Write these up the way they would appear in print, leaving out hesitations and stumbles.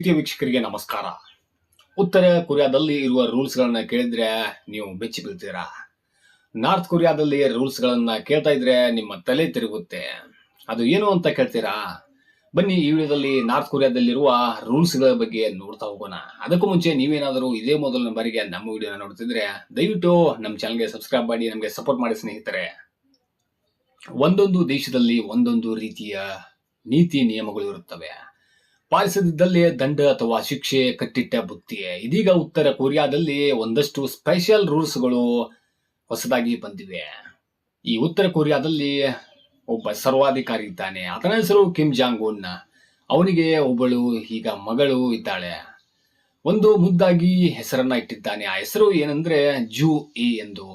ಪ್ರೀತಿಯ ವೀಕ್ಷಕರಿಗೆ ನಮಸ್ಕಾರ. ಉತ್ತರ ಕೊರಿಯಾದಲ್ಲಿ ಇರುವ ರೂಲ್ಸ್ ಗಳನ್ನ ಕೇಳಿದ್ರೆ ನೀವು ಬೆಚ್ಚಿ ಬೀಳ್ತೀರಾ. ನಾರ್ತ್ ಕೊರಿಯಾದಲ್ಲಿ ರೂಲ್ಸ್ ಗಳನ್ನ ಕೇಳ್ತಾ ಇದ್ರೆ ನಿಮ್ಮ ತಲೆ ತಿರುಗುತ್ತೆ. ಅದು ಏನು ಅಂತ ಕೇಳ್ತೀರಾ? ಬನ್ನಿ ಈ ವಿಡಿಯೋದಲ್ಲಿ ನಾರ್ತ್ ಕೊರಿಯಾದಲ್ಲಿರುವ ರೂಲ್ಸ್ ಗಳ ಬಗ್ಗೆ ನೋಡ್ತಾ ಹೋಗೋಣ. ಅದಕ್ಕೂ ಮುಂಚೆ ನೀವೇನಾದರೂ ಇದೇ ಮೊದಲನೇ ಬಾರಿಗೆ ನಮ್ಮ ವಿಡಿಯೋನ ನೋಡ್ತಿದ್ರೆ ದಯವಿಟ್ಟು ನಮ್ಮ ಚಾನಲ್ಗೆ ಸಬ್ಸ್ಕ್ರೈಬ್ ಮಾಡಿ ನಮಗೆ ಸಪೋರ್ಟ್ ಮಾಡಿ ಸ್ನೇಹಿತರೆ. ಒಂದೊಂದು ದೇಶದಲ್ಲಿ ಒಂದೊಂದು ರೀತಿಯ ನೀತಿ ನಿಯಮಗಳು ಇರುತ್ತವೆ. ಪಾಲಿಸದಿದ್ದಲ್ಲಿ ದಂಡ ಅಥವಾ ಶಿಕ್ಷೆ ಕಟ್ಟಿಟ್ಟ ಬುತ್ತಿ. ಇದೀಗ ಉತ್ತರ ಕೊರಿಯಾದಲ್ಲಿ ಒಂದಷ್ಟು ಸ್ಪೆಷಲ್ ರೂಲ್ಸ್ಗಳು ಹೊಸದಾಗಿ ಬಂದಿವೆ. ಈ ಉತ್ತರ ಕೊರಿಯಾದಲ್ಲಿ ಒಬ್ಬ ಸರ್ವಾಧಿಕಾರಿ ಇದ್ದಾನೆ. ಆತನ ಹೆಸರು ಕಿಮ್ ಜಾಂಗ್ ಉನ್. ಅವನಿಗೆ ಒಬ್ಬಳು ಈಗ ಮಗಳು ಇದ್ದಾಳೆ. ಒಂದು ಮುದ್ದಾಗಿ ಹೆಸರನ್ನ ಇಟ್ಟಿದ್ದಾನೆ. ಆ ಹೆಸರು ಏನಂದ್ರೆ ಜೂ ಇ ಎಂದು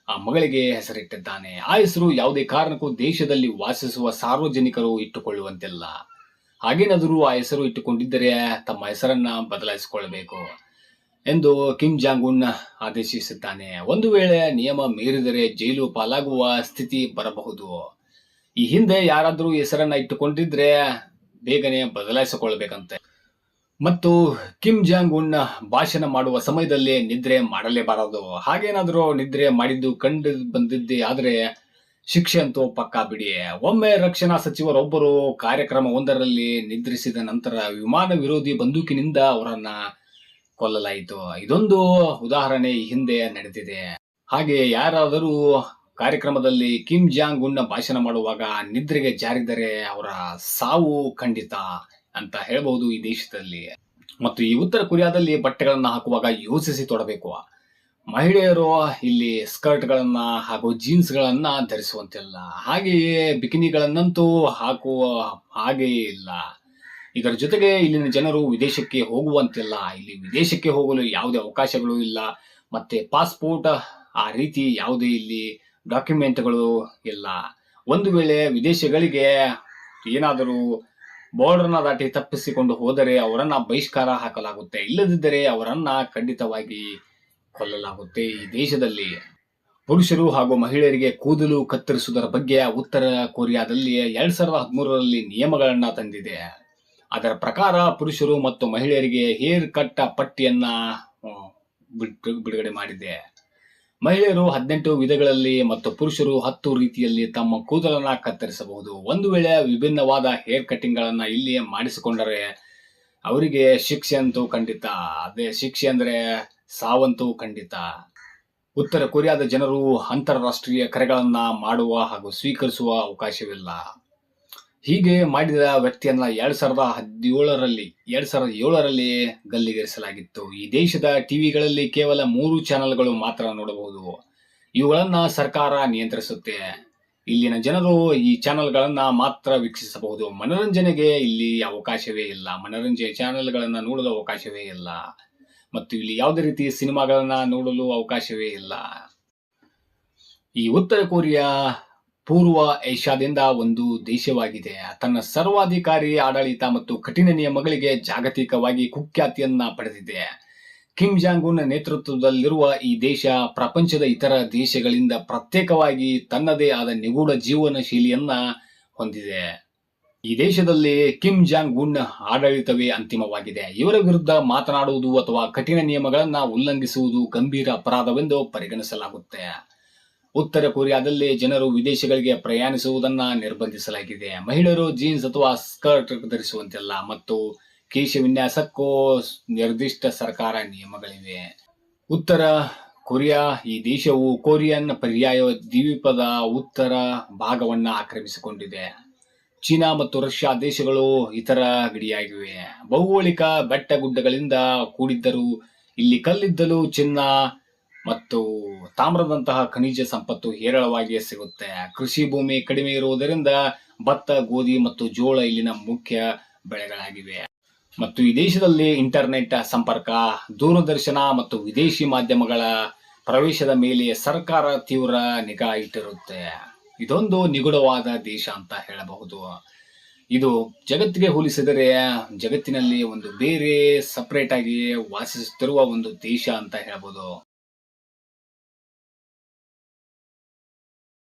ಆ ಮಗಳಿಗೆ ಹೆಸರಿಟ್ಟಿದ್ದಾನೆ. ಆ ಹೆಸರು ಯಾವುದೇ ಕಾರಣಕ್ಕೂ ದೇಶದಲ್ಲಿ ವಾಸಿಸುವ ಸಾರ್ವಜನಿಕರು ಇಟ್ಟುಕೊಳ್ಳುವಂತಿಲ್ಲ. ಹಾಗೇನಾದರೂ ಆ ಹೆಸರು ಇಟ್ಟುಕೊಂಡಿದ್ದರೆ ತಮ್ಮ ಹೆಸರನ್ನ ಬದಲಾಯಿಸಿಕೊಳ್ಳಬೇಕು ಎಂದು ಕಿಮ್ ಜಾಂಗ್ ಉನ್ ಆದೇಶಿಸಿದ್ದಾನೆ. ಒಂದು ವೇಳೆ ನಿಯಮ ಮೀರಿದರೆ ಜೈಲು ಪಾಲಾಗುವ ಸ್ಥಿತಿ ಬರಬಹುದು. ಈ ಹಿಂದೆ ಯಾರಾದರೂ ಹೆಸರನ್ನ ಇಟ್ಟುಕೊಂಡಿದ್ರೆ ಬೇಗನೆ ಬದಲಾಯಿಸಿಕೊಳ್ಳಬೇಕಂತೆ. ಮತ್ತು ಕಿಮ್ ಜಾಂಗ್ ಉನ್ ಭಾಷಣ ಮಾಡುವ ಸಮಯದಲ್ಲಿ ನಿದ್ರೆ ಮಾಡಲೇಬಾರದು. ಹಾಗೇನಾದರೂ ನಿದ್ರೆ ಮಾಡಿದ್ದು ಕಂಡು ಬಂದಿದ್ದೇ ಆದರೆ ಶಿಕ್ಷೆ ಅಂತೂ ಪಕ್ಕಾ ಬಿಡಿ. ಒಮ್ಮೆ ರಕ್ಷಣಾ ಸಚಿವರೊಬ್ಬರು ಕಾರ್ಯಕ್ರಮವೊಂದರಲ್ಲಿ ನಿದ್ರಿಸಿದ ನಂತರ ವಿಮಾನ ವಿರೋಧಿ ಬಂದೂಕಿನಿಂದ ಅವರನ್ನ ಕೊಲ್ಲಲಾಯಿತು. ಇದೊಂದು ಉದಾಹರಣೆ ಈ ಹಿಂದೆ ನಡೆದಿದೆ. ಹಾಗೆ ಯಾರಾದರೂ ಕಾರ್ಯಕ್ರಮದಲ್ಲಿ ಕಿಮ್ ಜಾಂಗ್ ಉನ್ ಭಾಷಣ ಮಾಡುವಾಗ ನಿದ್ರೆಗೆ ಜಾರಿದರೆ ಅವರ ಸಾವು ಖಂಡಿತ ಅಂತ ಹೇಳ್ಬಹುದು ಈ ದೇಶದಲ್ಲಿ. ಮತ್ತು ಈ ಉತ್ತರ ಕೊರಿಯಾದಲ್ಲಿ ಬಟ್ಟೆಗಳನ್ನ ಹಾಕುವಾಗ ಯೋಚಿಸಿ ತೊಡಬೇಕು. ಮಹಿಳೆಯರು ಇಲ್ಲಿ ಸ್ಕರ್ಟ್ ಗಳನ್ನ ಹಾಗೂ ಜೀನ್ಸ್ ಗಳನ್ನ ಧರಿಸುವಂತಿಲ್ಲ. ಹಾಗೆಯೇ ಬಿಕಿನಿಗಳನ್ನಂತೂ ಹಾಕುವ ಹಾಗೆಯೇ ಇಲ್ಲ. ಇದರ ಜೊತೆಗೆ ಇಲ್ಲಿನ ಜನರು ವಿದೇಶಕ್ಕೆ ಹೋಗುವಂತಿಲ್ಲ. ಇಲ್ಲಿ ವಿದೇಶಕ್ಕೆ ಹೋಗಲು ಯಾವುದೇ ಅವಕಾಶಗಳು ಇಲ್ಲ. ಮತ್ತೆ ಪಾಸ್ಪೋರ್ಟ್ ಆ ರೀತಿ ಯಾವುದೇ ಇಲ್ಲಿ ಡಾಕ್ಯುಮೆಂಟ್ಗಳು ಇಲ್ಲ. ಒಂದು ವೇಳೆ ವಿದೇಶಗಳಿಗೆ ಏನಾದರೂ ಬಾರ್ಡರ್ನ ದಾಟಿ ತಪ್ಪಿಸಿಕೊಂಡು ಹೋದರೆ ಅವರನ್ನ ಬಹಿಷ್ಕಾರ ಹಾಕಲಾಗುತ್ತೆ. ಇಲ್ಲದಿದ್ದರೆ ಅವರನ್ನ ಖಂಡಿತವಾಗಿ ಕೊಲ್ಲಲಾಗುತ್ತೆ. ಈ ದೇಶದಲ್ಲಿ ಪುರುಷರು ಹಾಗೂ ಮಹಿಳೆಯರಿಗೆ ಕೂದಲು ಕತ್ತರಿಸುವುದರ ಬಗ್ಗೆ ಉತ್ತರ ಕೊರಿಯಾದಲ್ಲಿ 2013ರಲ್ಲಿ ನಿಯಮಗಳನ್ನ ತಂದಿದೆ. ಅದರ ಪ್ರಕಾರ ಪುರುಷರು ಮತ್ತು ಮಹಿಳೆಯರಿಗೆ ಹೇರ್ ಕಟ್ ಪಟ್ಟಿಯನ್ನ ಬಿಡುಗಡೆ ಮಾಡಿದೆ. ಮಹಿಳೆಯರು 18 ವಿಧಗಳಲ್ಲಿ ಮತ್ತು ಪುರುಷರು 10 ರೀತಿಯಲ್ಲಿ ತಮ್ಮ ಕೂದಲನ್ನ ಕತ್ತರಿಸಬಹುದು. ಒಂದು ವೇಳೆ ವಿಭಿನ್ನವಾದ ಹೇರ್ ಕಟ್ಟಿಂಗ್ ಗಳನ್ನ ಇಲ್ಲಿ ಮಾಡಿಸಿಕೊಂಡರೆ ಅವರಿಗೆ ಶಿಕ್ಷೆ ಅಂತೂ ಖಂಡಿತ. ಅದೇ ಶಿಕ್ಷೆ ಅಂದ್ರೆ ಸಾವಂತೂ ಖಂಡಿತ. ಉತ್ತರ ಕೊರಿಯಾದ ಜನರು ಅಂತಾರಾಷ್ಟ್ರೀಯ ಕರೆಗಳನ್ನ ಮಾಡುವ ಹಾಗೂ ಸ್ವೀಕರಿಸುವ ಅವಕಾಶವಿಲ್ಲ. ಹೀಗೆ ಮಾಡಿದ ವ್ಯಕ್ತಿಯನ್ನ 2007ರಲ್ಲಿ ಗಲ್ಲಿಗೇರಿಸಲಾಗಿತ್ತು. ಈ ದೇಶದ ಟಿವಿಗಳಲ್ಲಿ ಕೇವಲ 3 ಚಾನೆಲ್ಗಳು ಮಾತ್ರ ನೋಡಬಹುದು. ಇವುಗಳನ್ನ ಸರ್ಕಾರ ನಿಯಂತ್ರಿಸುತ್ತೆ. ಇಲ್ಲಿನ ಜನರು ಈ ಚಾನೆಲ್ಗಳನ್ನ ಮಾತ್ರ ವೀಕ್ಷಿಸಬಹುದು. ಮನೋರಂಜನೆಗೆ ಇಲ್ಲಿ ಅವಕಾಶವೇ ಇಲ್ಲ. ಮನೋರಂಜನೆ ಚಾನೆಲ್ಗಳನ್ನ ನೋಡಲು ಅವಕಾಶವೇ ಇಲ್ಲ. ಮತ್ತು ಇಲ್ಲಿ ಯಾವುದೇ ರೀತಿ ಸಿನಿಮಾಗಳನ್ನ ನೋಡಲು ಅವಕಾಶವೇ ಇಲ್ಲ. ಈ ಉತ್ತರ ಕೊರಿಯಾ ಪೂರ್ವ ಏಷ್ಯಾದಿಂದ ಒಂದು ದೇಶವಾಗಿದೆ. ತನ್ನ ಸರ್ವಾಧಿಕಾರಿ ಆಡಳಿತ ಮತ್ತು ಕಠಿಣ ನಿಯಮಗಳಿಗೆ ಜಾಗತಿಕವಾಗಿ ಕುಖ್ಯಾತಿಯನ್ನ ಪಡೆದಿದೆ. ಕಿಮ್ ಜಾಂಗ್ ಉನ್ ನೇತೃತ್ವದಲ್ಲಿರುವ ಈ ದೇಶ ಪ್ರಪಂಚದ ಇತರ ದೇಶಗಳಿಂದ ಪ್ರತ್ಯೇಕವಾಗಿ ತನ್ನದೇ ಆದ ನಿಗೂಢ ಜೀವನ ಶೈಲಿಯನ್ನ ಹೊಂದಿದೆ. ಈ ದೇಶದಲ್ಲಿ ಕಿಮ್ ಜಾಂಗ್ ಉನ್ ಆಡಳಿತವೇ ಅಂತಿಮವಾಗಿದೆ. ಇವರ ವಿರುದ್ಧ ಮಾತನಾಡುವುದು ಅಥವಾ ಕಠಿಣ ನಿಯಮಗಳನ್ನ ಉಲ್ಲಂಘಿಸುವುದು ಗಂಭೀರ ಅಪರಾಧವೆಂದು ಪರಿಗಣಿಸಲಾಗುತ್ತೆ. ಉತ್ತರ ಕೊರಿಯಾದಲ್ಲಿ ಜನರು ವಿದೇಶಗಳಿಗೆ ಪ್ರಯಾಣಿಸುವುದನ್ನ ನಿರ್ಬಂಧಿಸಲಾಗಿದೆ. ಮಹಿಳೆಯರು ಜೀನ್ಸ್ ಅಥವಾ ಸ್ಕರ್ಟ್ ಧರಿಸುವಂತಿಲ್ಲ ಮತ್ತು ಕೇಶ ವಿನ್ಯಾಸಕ್ಕೂ ನಿರ್ದಿಷ್ಟ ಸರ್ಕಾರ ನಿಯಮಗಳಿವೆ. ಉತ್ತರ ಕೊರಿಯಾ ಈ ದೇಶವು ಕೊರಿಯನ್ ಪರ್ಯಾಯ ದ್ವೀಪದ ಉತ್ತರ ಭಾಗವನ್ನ ಆಕ್ರಮಿಸಿಕೊಂಡಿದೆ. ಚೀನಾ ಮತ್ತು ರಷ್ಯಾ ದೇಶಗಳು ಇತರ ಗಡಿಯಾಗಿವೆ. ಭೌಗೋಳಿಕ ಬೆಟ್ಟಗುಡ್ಡಗಳಿಂದ ಕೂಡಿದ್ದರೂ ಇಲ್ಲಿ ಕಲ್ಲಿದ್ದಲು, ಚಿನ್ನ ಮತ್ತು ತಾಮ್ರದಂತಹ ಖನಿಜ ಸಂಪತ್ತು ಹೇರಳವಾಗಿ ಸಿಗುತ್ತೆ. ಕೃಷಿ ಭೂಮಿ ಕಡಿಮೆ ಇರುವುದರಿಂದ ಭತ್ತ, ಗೋಧಿ ಮತ್ತು ಜೋಳ ಇಲ್ಲಿನ ಮುಖ್ಯ ಬೆಳೆಗಳಾಗಿವೆ. ಮತ್ತು ಈ ದೇಶದಲ್ಲಿ ಇಂಟರ್ನೆಟ್ ಸಂಪರ್ಕ, ದೂರದರ್ಶನ ಮತ್ತು ವಿದೇಶಿ ಮಾಧ್ಯಮಗಳ ಪ್ರವೇಶದ ಮೇಲೆ ಸರ್ಕಾರ ತೀವ್ರ ನಿಗಾ ಇಟ್ಟಿರುತ್ತೆ. ಇದೊಂದು ನಿಗೂಢವಾದ ದೇಶ ಅಂತ ಹೇಳಬಹುದು. ಇದು ಜಗತ್ತಿಗೆ ಹೋಲಿಸಿದರೆ ಜಗತ್ತಿನಲ್ಲಿ ಒಂದು ಬೇರೆ ಸಪರೇಟ್ ಆಗಿ ವಾಸಿಸುತ್ತಿರುವ ಒಂದು ದೇಶ ಅಂತ ಹೇಳಬಹುದು.